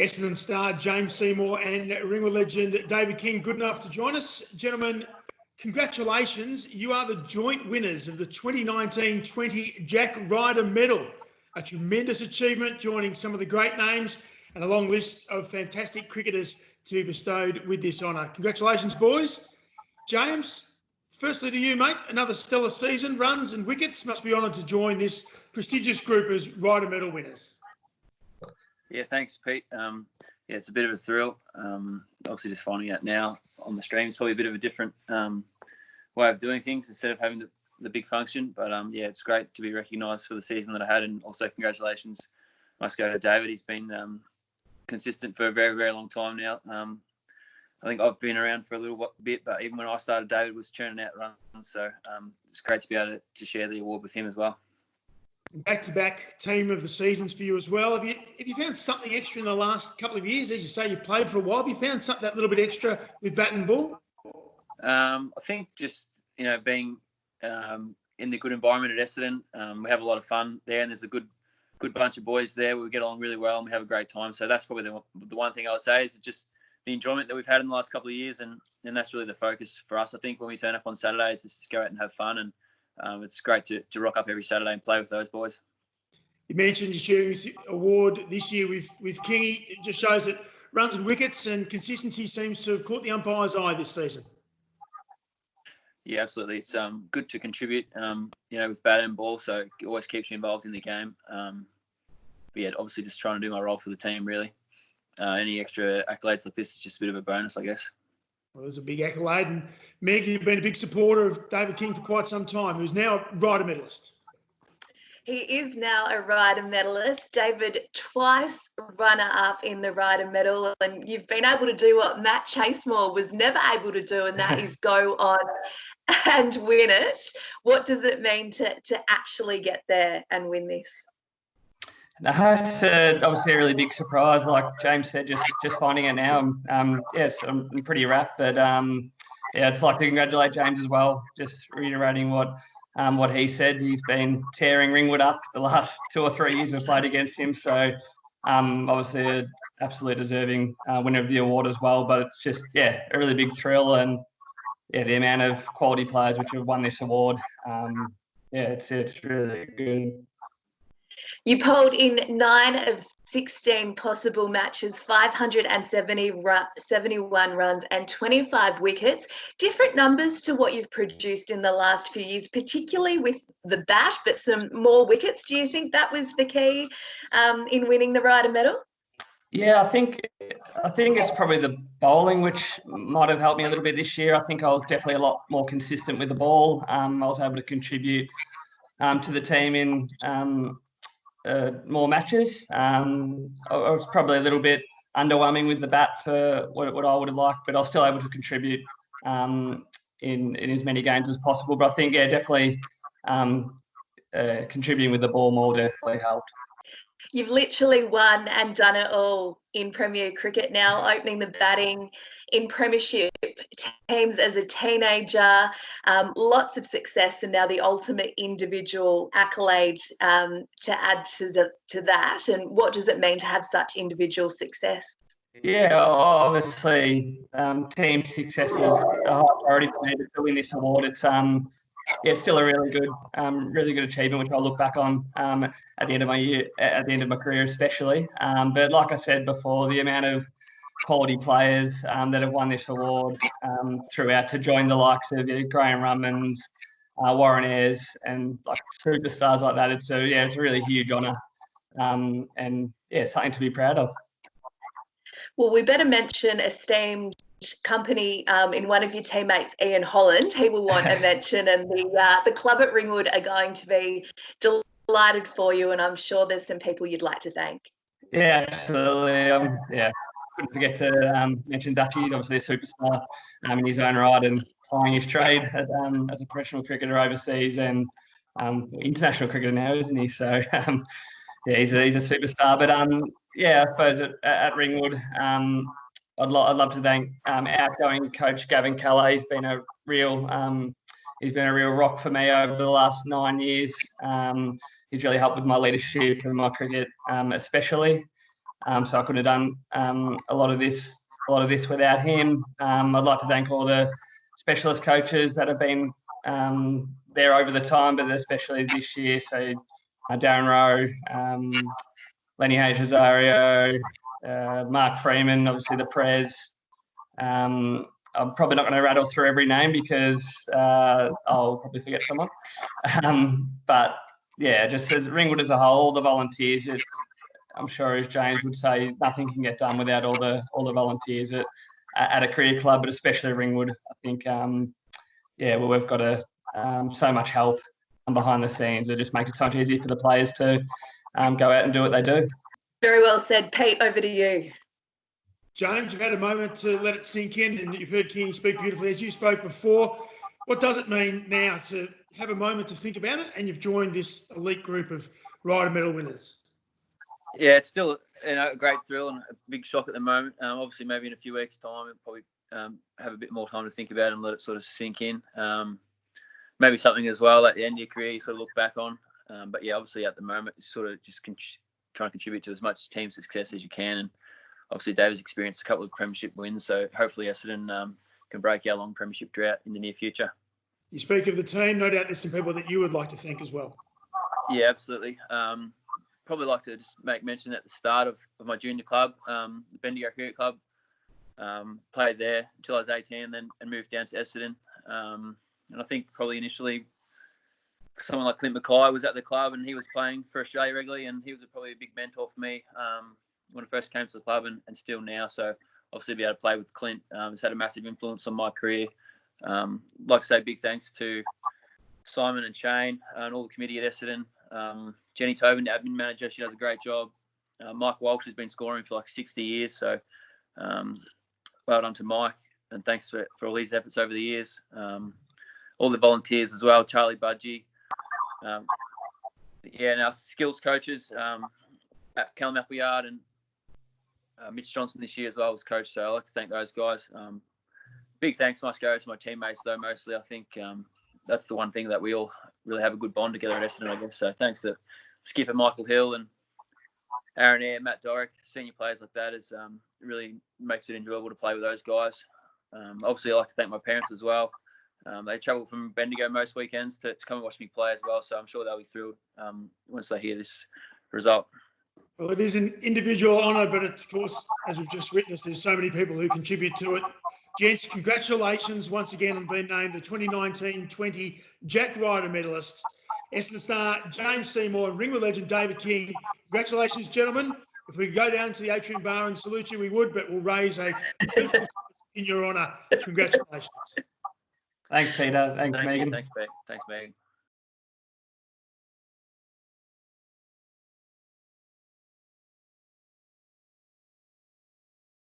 Essendon star James Seymour and Ringwood legend David King, good enough to join us. Gentlemen, congratulations. You are the joint winners of the 2019-20 Jack Ryder Medal. A tremendous achievement, joining some of the great names and a long list of fantastic cricketers to be bestowed with this honour. Congratulations, boys. James, firstly to you, mate. Another stellar season, runs and wickets. Must be honoured to join this prestigious group as Ryder Medal winners. Yeah, thanks, Pete. Yeah, it's a bit of a thrill. Obviously, just finding out now on the stream is probably a bit of a different way of doing things instead of having the big function. But yeah, it's great to be recognised for the season that I had, and also congratulations must go to David. He's been consistent for a very, very long time now. I think I've been around for a little bit, but even when I started, David was churning out runs. So it's great to be able to share the award with him as well. Back-to-back team of the seasons for you as well. Have you found something extra in the last couple of years? As you say, you've played for a while. Have you found something that little bit extra with bat and ball? I think just being in the good environment at Essendon, we have a lot of fun there, and there's a good bunch of boys there. We get along really well, and we have a great time. So that's probably the one thing I would say is just the enjoyment that we've had in the last couple of years, and that's really the focus for us. I think when we turn up on Saturdays, is to go out and have fun, and it's great to rock up every Saturday and play with those boys. You mentioned you're sharing this award this year with Kingy. It just shows that runs and wickets and consistency seems to have caught the umpire's eye this season. Yeah, absolutely. It's good to contribute, with bat and ball, so it always keeps you involved in the game. But yeah, obviously just trying to do my role for the team, really. Any extra accolades like this is just a bit of a bonus, I guess. Well, there's a big accolade. And Meg, you've been a big supporter of David King for quite some time, who's now a Ryder medalist. He is now a Ryder medalist. David, twice runner-up in the Ryder medal, and you've been able to do what Matt Chasemore was never able to do, and that is go on and win it. What does it mean to actually get there and win this? No, it's obviously a really big surprise. Like James said, just finding it now. Yes, I'm pretty wrapped, but yeah, it's like to congratulate James as well. Just reiterating what he said. He's been tearing Ringwood up the last 2 or 3 years we've played against him. So obviously an absolute deserving winner of the award as well. But it's just a really big thrill, and the amount of quality players which have won this award. It's really good. You polled in 9 of 16 possible matches, 571 runs and 25 wickets. Different numbers to what you've produced in the last few years, particularly with the bat, but some more wickets. Do you think that was the key in winning the Ryder medal? Yeah, I think it's probably the bowling which might have helped me a little bit this year. I think I was definitely a lot more consistent with the ball. I was able to contribute to the team in more matches. I was probably a little bit underwhelming with the bat for what I would have liked, but I was still able to contribute in as many games as possible. But I think, definitely contributing with the ball more definitely helped. You've literally won and done it all in Premier Cricket now, opening the batting in Premiership teams as a teenager, lots of success, and now the ultimate individual accolade to add to that. And what does it mean to have such individual success? Yeah, obviously, team success is a high priority for me to win this award. It's still a really good achievement, which I'll look back on at the end of my year, at the end of my career, especially. But like I said before, the amount of quality players that have won this award throughout, to join the likes of Graham Rummans, Warren Ayres, and like superstars like that. It's a really huge honour, and something to be proud of. Well, we better mention esteemed company in one of your teammates, Ian Holland. He will want a mention, and the club at Ringwood are going to be delighted for you, and I'm sure there's some people you'd like to thank. Yeah, absolutely. Couldn't forget to mention Dutchie. He's obviously a superstar in his own right, and plying his trade as a professional cricketer overseas and international cricketer now, isn't he? So he's a superstar. But I suppose at Ringwood, I'd love to thank outgoing coach Gavin Calais. He's been a real rock for me over the last 9 years. He's really helped with my leadership and my cricket, especially. So I could have done a lot of this without him. I'd like to thank all the specialist coaches that have been there over the time, but especially this year. So Darren Rowe, Lenny Hayes Rosario, Mark Freeman, obviously the Prez. I'm probably not going to rattle through every name because I'll probably forget someone. But yeah, just as Ringwood as a whole, the volunteers, I'm sure as James would say, nothing can get done without all the volunteers at a career club, but especially Ringwood. I think, we've got so much help behind the scenes. It just makes it so much easier for the players to go out and do what they do. Very well said. Pete, over to you. James, you've had a moment to let it sink in, and you've heard King speak beautifully. As you spoke before, what does it mean now to have a moment to think about it, and you've joined this elite group of Ryder medal winners? Yeah, it's still a great thrill and a big shock at the moment. Obviously, maybe in a few weeks' time, we'll probably have a bit more time to think about it and let it sort of sink in. Maybe something as well at the end of your career you sort of look back on. But yeah, obviously at the moment, you sort of just trying to contribute to as much team success as you can. And obviously, David's experienced a couple of premiership wins, so hopefully Essendon can break our long premiership drought in the near future. You speak of the team. No doubt there's some people that you would like to thank as well. Yeah, absolutely. Probably like to just make mention at the start of my junior club, the Bendigo Cricket Club. Played there until I was 18 and moved down to Essendon. And I think probably initially someone like Clint Mackay was at the club and he was playing for Australia regularly, and he was probably a big mentor for me when I first came to the club and still now. So obviously be able to play with Clint has had a massive influence on my career. Like to say big thanks to Simon and Shane and all the committee at Essendon. Jenny Tobin, the admin manager, she does a great job. Mike Walsh has been scoring for like 60 years. So well done to Mike, and thanks for all his efforts over the years. All the volunteers as well, Charlie Budgie. And our skills coaches, Callum Appleyard and Mitch Johnson this year as well was coach. So I'd like to thank those guys. Big thanks must go to my teammates though, mostly. I think that's the one thing that we all really have a good bond together at Essendon, I guess. So thanks to Skipper Michael Hill and Aaron Eyre, Matt Dorick, senior players like that. It really makes it enjoyable to play with those guys. Obviously, I'd like to thank my parents as well. They travel from Bendigo most weekends to come and watch me play as well. So I'm sure they'll be thrilled once they hear this result. Well, it is an individual honour, but of course, as we've just witnessed, there's so many people who contribute to it. Gents, congratulations once again on being named the 2019-20 Jack Ryder medalist. Essendon star James Seymour and Ringwood legend David King. Congratulations, gentlemen. If we could go down to the Atrium Bar and salute you, we would, but we'll raise a in your honour. Congratulations. Thanks, Peter. Thanks, Megan. Thanks, Megan.